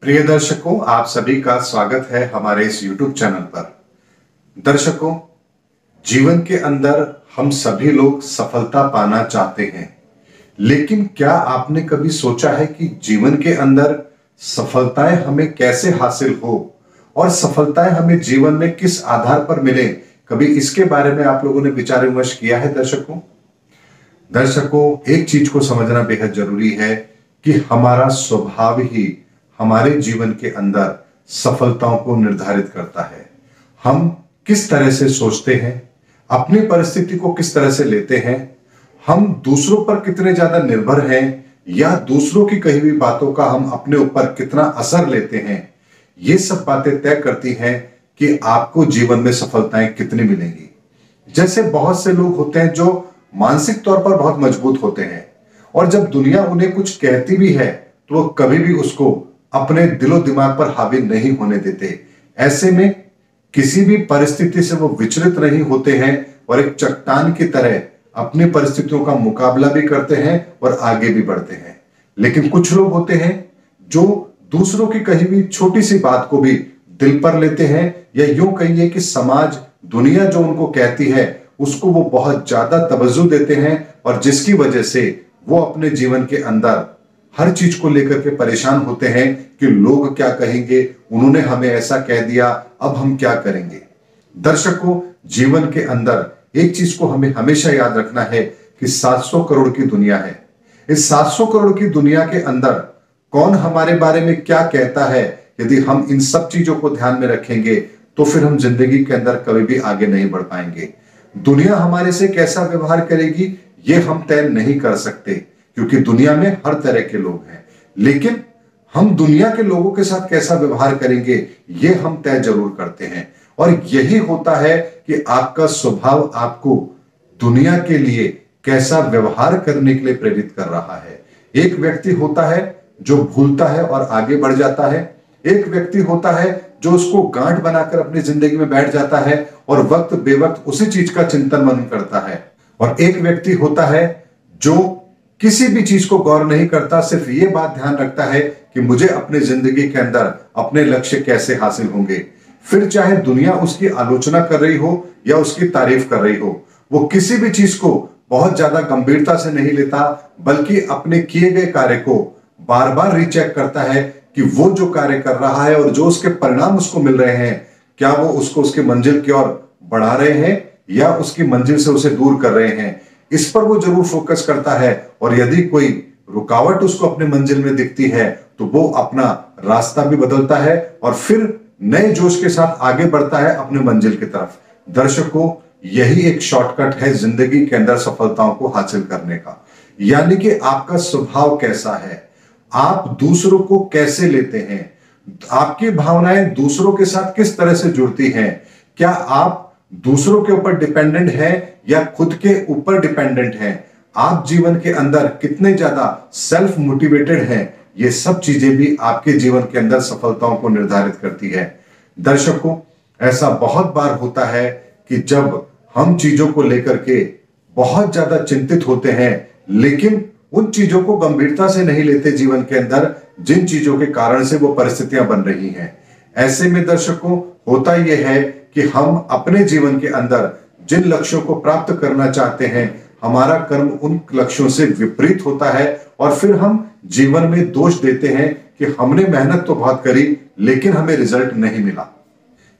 प्रिय दर्शकों, आप सभी का स्वागत है हमारे इस YouTube चैनल पर। दर्शकों, जीवन के अंदर हम सभी लोग सफलता पाना चाहते हैं, लेकिन क्या आपने कभी सोचा है कि जीवन के अंदर सफलताएं हमें कैसे हासिल हो और सफलताएं हमें जीवन में किस आधार पर मिले? कभी इसके बारे में आप लोगों ने विचार विमर्श किया है? दर्शकों, एक चीज को समझना बेहद जरूरी है कि हमारा स्वभाव ही हमारे जीवन के अंदर सफलताओं को निर्धारित करता है। हम किस तरह से सोचते हैं, अपनी परिस्थिति को किस तरह से लेते हैं, हम दूसरों पर कितने ज्यादा निर्भर हैं या दूसरों की कही हुई बातों का हम अपने ऊपर कितना असर लेते हैं, ये सब बातें तय करती हैं कि आपको जीवन में सफलताएं कितनी मिलेंगी। जैसे बहुत से लोग होते हैं जो मानसिक तौर पर बहुत मजबूत होते हैं और जब दुनिया उन्हें कुछ कहती भी है तो वो कभी भी उसको अपने दिलो दिमाग पर हावी नहीं होने देते। ऐसे में किसी भी परिस्थिति से वो विचलित नहीं होते हैं और एक चट्टान की तरह अपनी परिस्थितियों का मुकाबला भी करते हैं और आगे भी बढ़ते हैं। लेकिन कुछ लोग होते हैं जो दूसरों की कही हुई छोटी सी बात को भी दिल पर लेते हैं, या यूं कहिए कि समाज, दुनिया जो उनको कहती है उसको वो बहुत ज्यादा तवज्जो देते हैं और जिसकी वजह से वो अपने जीवन के अंदर हर चीज को लेकर के परेशान होते हैं कि लोग क्या कहेंगे, उन्होंने हमें ऐसा कह दिया, अब हम क्या करेंगे। दर्शकों, जीवन के अंदर एक चीज को हमें हमेशा याद रखना है कि 700 करोड़ की दुनिया है। इस 700 करोड़ की दुनिया के अंदर कौन हमारे बारे में क्या कहता है, यदि हम इन सब चीजों को ध्यान में रखेंगे तो फिर हम जिंदगी के अंदर कभी भी आगे नहीं बढ़ पाएंगे। दुनिया हमारे से कैसा व्यवहार करेगी ये हम तय नहीं कर सकते, क्योंकि दुनिया में हर तरह के लोग हैं, लेकिन हम दुनिया के लोगों के साथ कैसा व्यवहार करेंगे ये हम तय जरूर करते हैं। और यही होता है कि आपका स्वभाव आपको दुनिया के लिए कैसा व्यवहार करने के लिए प्रेरित कर रहा है। एक व्यक्ति होता है जो भूलता है और आगे बढ़ जाता है, एक व्यक्ति होता है जो उसको गांठ बनाकर अपनी जिंदगी में बैठ जाता है और वक्त बेवक्त उसी चीज का चिंतन मनन करता है, और एक व्यक्ति होता है जो किसी भी चीज को गौर नहीं करता, सिर्फ ये बात ध्यान रखता है कि मुझे अपनी जिंदगी के अंदर अपने लक्ष्य कैसे हासिल होंगे। फिर चाहे दुनिया उसकी आलोचना कर रही हो या उसकी तारीफ कर रही हो, वो किसी भी चीज को बहुत ज्यादा गंभीरता से नहीं लेता, बल्कि अपने किए गए कार्य को बार बार रीचेक करता है कि वो जो कार्य कर रहा है और जो उसके परिणाम उसको मिल रहे हैं, क्या वो उसको उसकी मंजिल की ओर बढ़ा रहे हैं या उसकी मंजिल से उसे दूर कर रहे हैं। इस पर वो जरूर फोकस करता है, और यदि कोई रुकावट उसको अपने मंजिल में दिखती है तो वो अपना रास्ता भी बदलता है और फिर नए जोश के साथ आगे बढ़ता है अपने मंजिल की तरफ। दर्शकों, यही एक शॉर्टकट है जिंदगी के अंदर सफलताओं को हासिल करने का, यानी कि आपका स्वभाव कैसा है, आप दूसरों को कैसे लेते हैं, आपकी भावनाएं दूसरों के साथ किस तरह से जुड़ती हैं, क्या आप दूसरों के ऊपर डिपेंडेंट हैं या खुद के ऊपर डिपेंडेंट हैं, आप जीवन के अंदर कितने ज्यादा सेल्फ मोटिवेटेड हैं, ये सब चीजें भी आपके जीवन के अंदर सफलताओं को निर्धारित करती है। दर्शकों, ऐसा बहुत बार होता है कि जब हम चीजों को लेकर के बहुत ज्यादा चिंतित होते हैं, लेकिन उन चीजों को गंभीरता से नहीं लेते जीवन के अंदर, जिन चीजों के कारण से वो परिस्थितियां बन रही हैं। ऐसे में दर्शकों, होता यह है कि हम अपने जीवन के अंदर जिन लक्ष्यों को प्राप्त करना चाहते हैं, हमारा कर्म उन लक्ष्यों से विपरीत होता है और फिर हम जीवन में दोष देते हैं कि हमने मेहनत तो बहुत करी लेकिन हमें रिजल्ट नहीं मिला।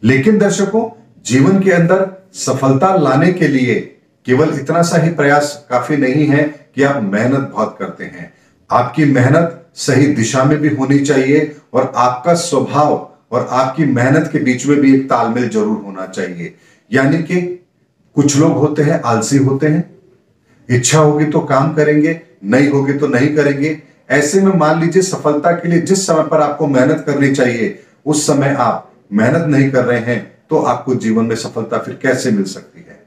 लेकिन दर्शकों, जीवन के अंदर सफलता लाने के लिए केवल इतना सा ही प्रयास काफी नहीं है कि आप मेहनत बहुत करते हैं। आपकी मेहनत सही दिशा में भी होनी चाहिए और आपका स्वभाव और आपकी मेहनत के बीच में भी एक तालमेल जरूर होना चाहिए। यानी कि कुछ लोग होते हैं आलसी होते हैं, इच्छा होगी तो काम करेंगे, नहीं होगी तो नहीं करेंगे। ऐसे में मान लीजिए सफलता के लिए जिस समय पर आपको मेहनत करनी चाहिए उस समय आप मेहनत नहीं कर रहे हैं, तो आपको जीवन में सफलता फिर कैसे मिल सकती है।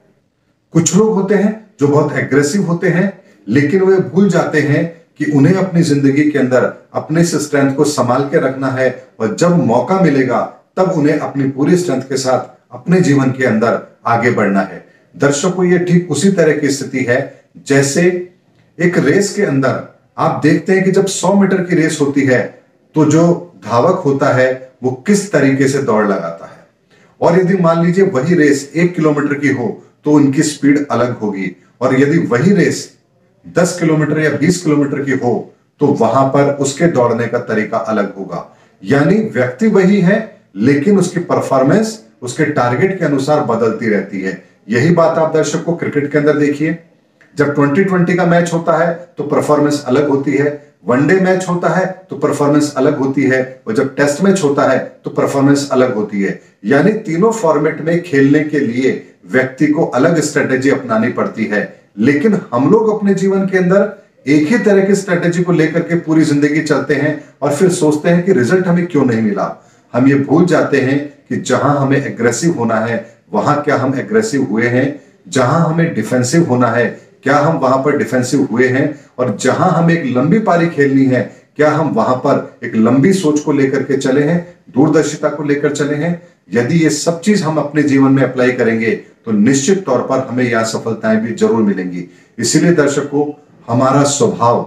कुछ लोग होते हैं जो बहुत एग्रेसिव होते हैं, लेकिन वे भूल जाते हैं कि उन्हें अपनी जिंदगी के अंदर अपने स्ट्रेंथ को संभाल के रखना है, और जब मौका मिलेगा तब उन्हें अपनी पूरी स्ट्रेंथ के साथ अपने जीवन के अंदर आगे बढ़ना है। दर्शकों, ये ठीक उसी तरह की स्थिति है जैसे एक रेस के अंदर आप देखते हैं कि जब 100 मीटर की रेस होती है तो जो धावक होता है वो किस तरीके से दौड़ लगाता है। और यदि मान लीजिए वही रेस 1 किलोमीटर की हो तो उनकी स्पीड अलग होगी, और यदि वही रेस 10 किलोमीटर या 20 किलोमीटर की हो तो वहां पर उसके दौड़ने का तरीका अलग होगा। यानी व्यक्ति वही है लेकिन उसकी परफॉर्मेंस उसके टारगेट के अनुसार बदलती रहती है। यही बात आप दर्शक को क्रिकेट के अंदर देखिए, जब 2020 का मैच होता है तो परफॉर्मेंस अलग होती है, वनडे मैच होता है तो परफॉर्मेंस अलग होती है, और जब टेस्ट मैच होता है तो परफॉर्मेंस अलग होती है। यानी तीनों फॉर्मेट में खेलने के लिए व्यक्ति को अलग स्ट्रेटेजी अपनानी पड़ती है। लेकिन हम लोग अपने जीवन के अंदर एक ही तरह की स्ट्रेटेजी को लेकर के पूरी जिंदगी चलते हैं और फिर सोचते हैं कि रिजल्ट हमें क्यों नहीं मिला। हम ये भूल जाते हैं कि जहां हमें एग्रेसिव होना है वहां क्या हम एग्रेसिव हुए हैं, जहां हमें डिफेंसिव होना है क्या हम वहां पर डिफेंसिव हुए हैं, और जहां हमें एक लंबी पारी खेलनी है क्या हम वहां पर एक लंबी सोच को लेकर के चले हैं, दूरदर्शिता को लेकर चले हैं। यदि ये सब चीज हम अपने जीवन में अप्लाई करेंगे तो निश्चित तौर पर हमें यह सफलताएं भी जरूर मिलेंगी। इसीलिए दर्शकों, हमारा स्वभाव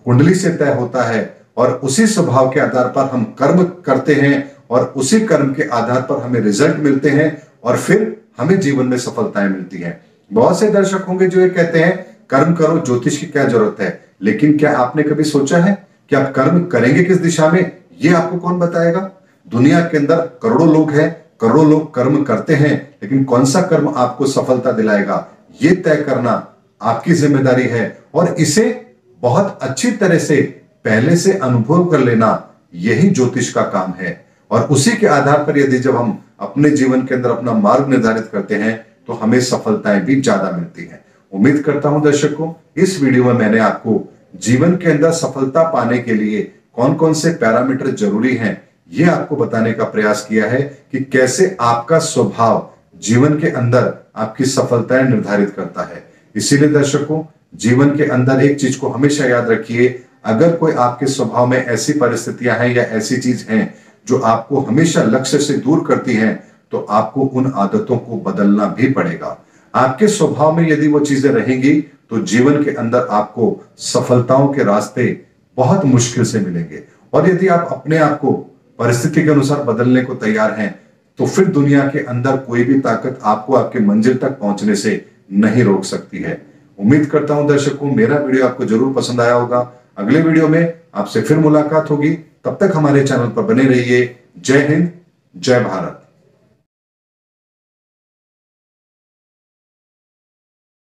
कुंडली से तय होता है और उसी स्वभाव के आधार पर हम कर्म करते हैं और उसी कर्म के आधार पर हमें रिजल्ट मिलते हैं और फिर हमें जीवन में सफलताएं मिलती हैं। बहुत से दर्शक होंगे जो ये कहते हैं कर्म करो, ज्योतिष की क्या जरूरत है। लेकिन क्या आपने कभी सोचा है कि आप कर्म करेंगे किस दिशा में, ये आपको कौन बताएगा। दुनिया के अंदर करोड़ों लोग हैं, करोड़ों लोग कर्म करते हैं, लेकिन कौन सा कर्म आपको सफलता दिलाएगा ये तय करना आपकी जिम्मेदारी है। और इसे बहुत अच्छी तरह से पहले से अनुभव कर लेना यही ज्योतिष का काम है। और उसी के आधार पर यदि जब हम अपने जीवन के अंदर अपना मार्ग निर्धारित करते हैं तो हमें सफलताएं भी ज्यादा मिलती हैं। उम्मीद करता हूं दर्शकों, इस वीडियो में मैंने आपको जीवन के अंदर सफलता पाने के लिए कौन कौन से पैरामीटर जरूरी हैं ये आपको बताने का प्रयास किया है कि कैसे आपका स्वभाव जीवन के अंदर आपकी सफलताएं निर्धारित करता है। इसीलिए दर्शकों, जीवन के अंदर एक चीज को हमेशा याद रखिए, अगर कोई आपके स्वभाव में ऐसी परिस्थितियां हैं या ऐसी चीज हैं जो आपको हमेशा लक्ष्य से दूर करती हैं तो आपको उन आदतों को बदलना भी पड़ेगा। आपके स्वभाव में यदि वो चीजें रहेंगी तो जीवन के अंदर आपको सफलताओं के रास्ते बहुत मुश्किल से मिलेंगे। और यदि आप अपने आप को परिस्थिति के अनुसार बदलने को तैयार हैं तो फिर दुनिया के अंदर कोई भी ताकत आपको आपके मंजिल तक पहुंचने से नहीं रोक सकती है। उम्मीद करता हूं दर्शकों, मेरा वीडियो आपको जरूर पसंद आया होगा। अगले वीडियो में आपसे फिर मुलाकात होगी, तब तक हमारे चैनल पर बने रहिए। जय हिंद, जय भारत।